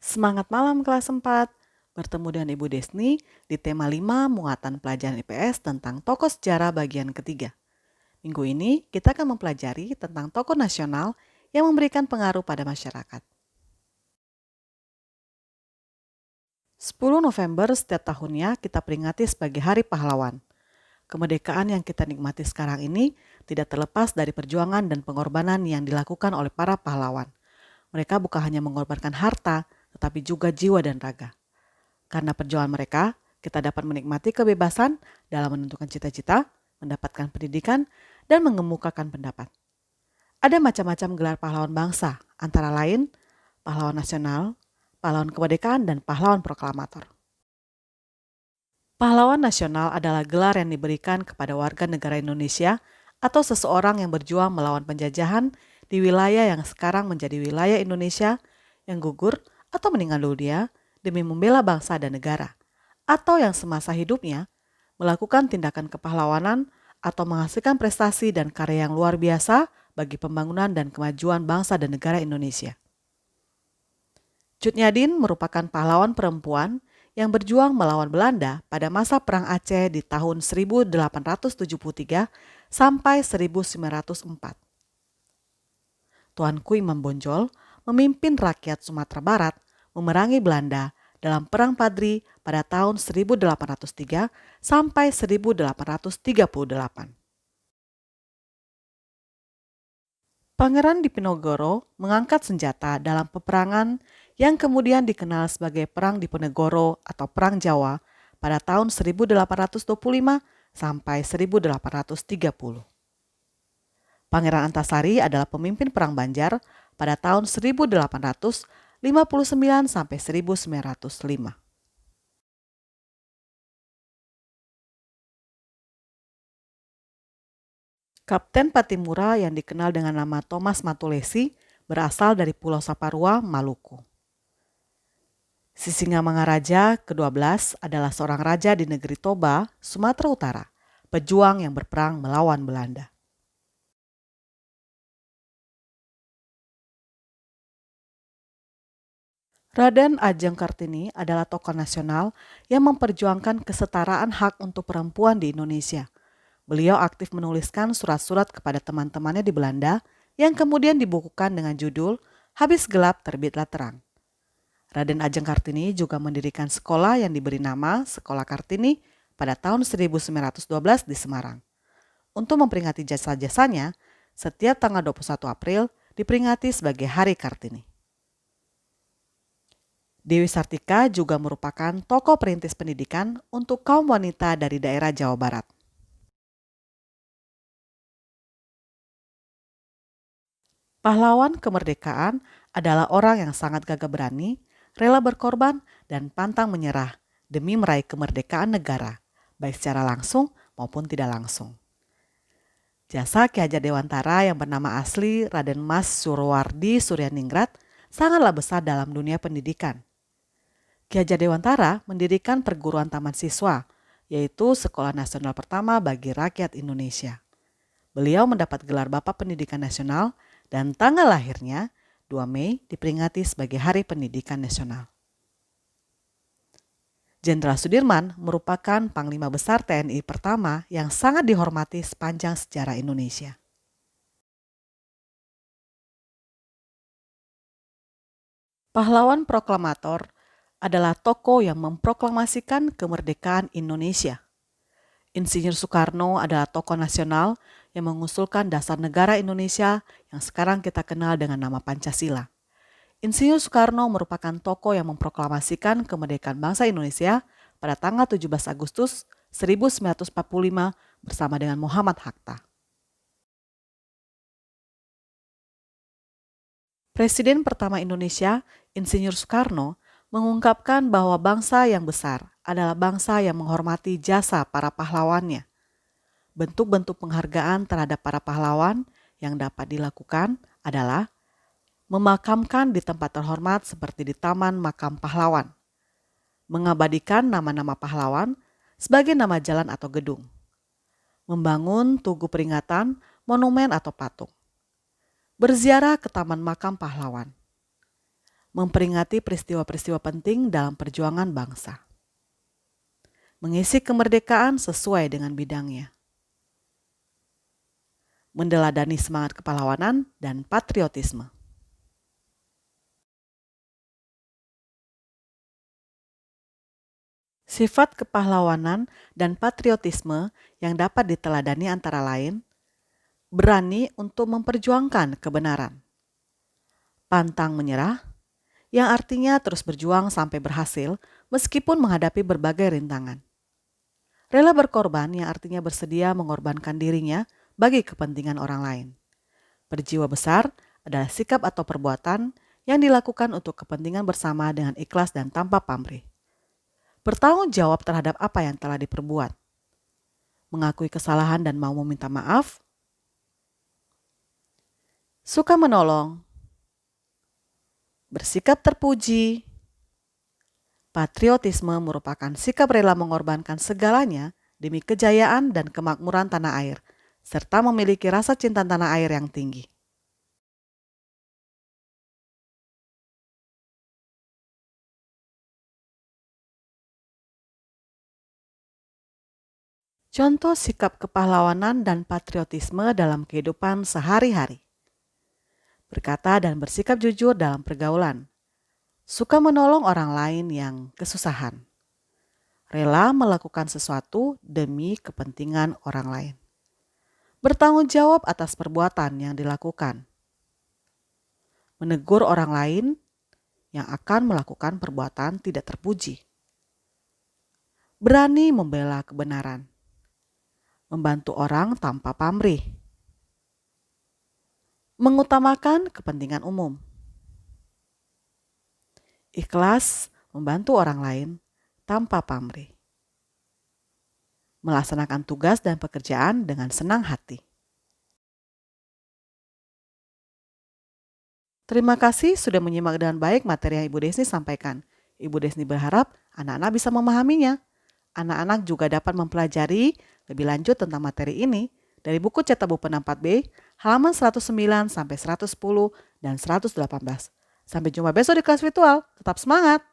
Semangat malam kelas 4. Bertemu dengan Ibu Desni di tema 5 muatan pelajaran IPS tentang tokoh sejarah bagian ketiga. Minggu ini kita akan mempelajari tentang tokoh nasional yang memberikan pengaruh pada masyarakat. 10 November setiap tahunnya kita peringati sebagai Hari Pahlawan. Kemerdekaan yang kita nikmati sekarang ini tidak terlepas dari perjuangan dan pengorbanan yang dilakukan oleh para pahlawan. Mereka bukan hanya mengorbankan harta, tetapi juga jiwa dan raga. Karena perjuangan mereka, kita dapat menikmati kebebasan dalam menentukan cita-cita, mendapatkan pendidikan, dan mengemukakan pendapat. Ada macam-macam gelar pahlawan bangsa, antara lain pahlawan nasional, pahlawan kemerdekaan, dan pahlawan proklamator. Pahlawan nasional adalah gelar yang diberikan kepada warga negara Indonesia atau seseorang yang berjuang melawan penjajahan di wilayah yang sekarang menjadi wilayah Indonesia yang gugur atau meninggal dunia demi membela bangsa dan negara, atau yang semasa hidupnya melakukan tindakan kepahlawanan atau menghasilkan prestasi dan karya yang luar biasa bagi pembangunan dan kemajuan bangsa dan negara Indonesia. Cut Nyadin merupakan pahlawan perempuan yang berjuang melawan Belanda pada masa Perang Aceh di tahun 1873 sampai 1904. Tuanku Imam Bonjol memimpin rakyat Sumatera Barat memerangi Belanda dalam Perang Padri pada tahun 1803 sampai 1838. Pangeran Diponegoro mengangkat senjata dalam peperangan yang kemudian dikenal sebagai Perang Diponegoro atau Perang Jawa pada tahun 1825 sampai 1830. Pangeran Antasari adalah pemimpin Perang Banjar pada tahun 1859 sampai 1905. Kapten Patimura yang dikenal dengan nama Thomas Matulesi berasal dari Pulau Saparua, Maluku. Sisingamangaraja ke-12 adalah seorang raja di negeri Toba, Sumatera Utara, pejuang yang berperang melawan Belanda. Raden Ajeng Kartini adalah tokoh nasional yang memperjuangkan kesetaraan hak untuk perempuan di Indonesia. Beliau aktif menuliskan surat-surat kepada teman-temannya di Belanda yang kemudian dibukukan dengan judul Habis Gelap Terbitlah Terang. Raden Ajeng Kartini juga mendirikan sekolah yang diberi nama Sekolah Kartini pada tahun 1912 di Semarang. Untuk memperingati jasa-jasanya, setiap tanggal 21 April diperingati sebagai Hari Kartini. Dewi Sartika juga merupakan tokoh perintis pendidikan untuk kaum wanita dari daerah Jawa Barat. Pahlawan kemerdekaan adalah orang yang sangat gagah berani, rela berkorban, dan pantang menyerah demi meraih kemerdekaan negara, baik secara langsung maupun tidak langsung. Jasa Ki Hajar Dewantara yang bernama asli Raden Mas Surwardi Suryaningrat sangatlah besar dalam dunia pendidikan. Ki Hajar Dewantara mendirikan perguruan taman siswa, yaitu sekolah nasional pertama bagi rakyat Indonesia. Beliau mendapat gelar Bapak Pendidikan Nasional dan tanggal lahirnya 2 Mei diperingati sebagai Hari Pendidikan Nasional. Jenderal Sudirman merupakan Panglima Besar TNI pertama yang sangat dihormati sepanjang sejarah Indonesia. Pahlawan proklamator adalah tokoh yang memproklamasikan kemerdekaan Indonesia. Insinyur Soekarno adalah tokoh nasional yang mengusulkan dasar negara Indonesia yang sekarang kita kenal dengan nama Pancasila. Insinyur Soekarno merupakan tokoh yang memproklamasikan kemerdekaan bangsa Indonesia pada tanggal 17 Agustus 1945 bersama dengan Muhammad Hatta. Presiden pertama Indonesia, Insinyur Soekarno, mengungkapkan bahwa bangsa yang besar adalah bangsa yang menghormati jasa para pahlawannya. Bentuk-bentuk penghargaan terhadap para pahlawan yang dapat dilakukan adalah memakamkan di tempat terhormat seperti di Taman Makam Pahlawan, mengabadikan nama-nama pahlawan sebagai nama jalan atau gedung, membangun tugu peringatan, monumen atau patung, berziarah ke Taman Makam Pahlawan, memperingati peristiwa-peristiwa penting dalam perjuangan bangsa, mengisi kemerdekaan sesuai dengan bidangnya, mendeladani semangat kepahlawanan dan patriotisme. Sifat kepahlawanan dan patriotisme yang dapat diteladani antara lain, berani untuk memperjuangkan kebenaran, pantang menyerah, yang artinya terus berjuang sampai berhasil meskipun menghadapi berbagai rintangan. Rela berkorban yang artinya bersedia mengorbankan dirinya bagi kepentingan orang lain. Berjiwa besar adalah sikap atau perbuatan yang dilakukan untuk kepentingan bersama dengan ikhlas dan tanpa pamrih. Bertanggung jawab terhadap apa yang telah diperbuat. Mengakui kesalahan dan mau meminta maaf. Suka menolong. Bersikap terpuji. Patriotisme merupakan sikap rela mengorbankan segalanya demi kejayaan dan kemakmuran tanah air, serta memiliki rasa cinta tanah air yang tinggi. Contoh sikap kepahlawanan dan patriotisme dalam kehidupan sehari-hari. Berkata dan bersikap jujur dalam pergaulan. Suka menolong orang lain yang kesusahan. Rela melakukan sesuatu demi kepentingan orang lain. Bertanggung jawab atas perbuatan yang dilakukan. Menegur orang lain yang akan melakukan perbuatan tidak terpuji. Berani membela kebenaran. Membantu orang tanpa pamrih. Mengutamakan kepentingan umum. Ikhlas membantu orang lain tanpa pamrih. Melaksanakan tugas dan pekerjaan dengan senang hati. Terima kasih sudah menyimak dengan baik materi yang Ibu Desni sampaikan. Ibu Desni berharap anak-anak bisa memahaminya. Anak-anak juga dapat mempelajari lebih lanjut tentang materi ini dari buku Cetak Buku 4B, halaman 109 sampai 110 dan 118. Sampai jumpa besok di kelas virtual. Tetap semangat!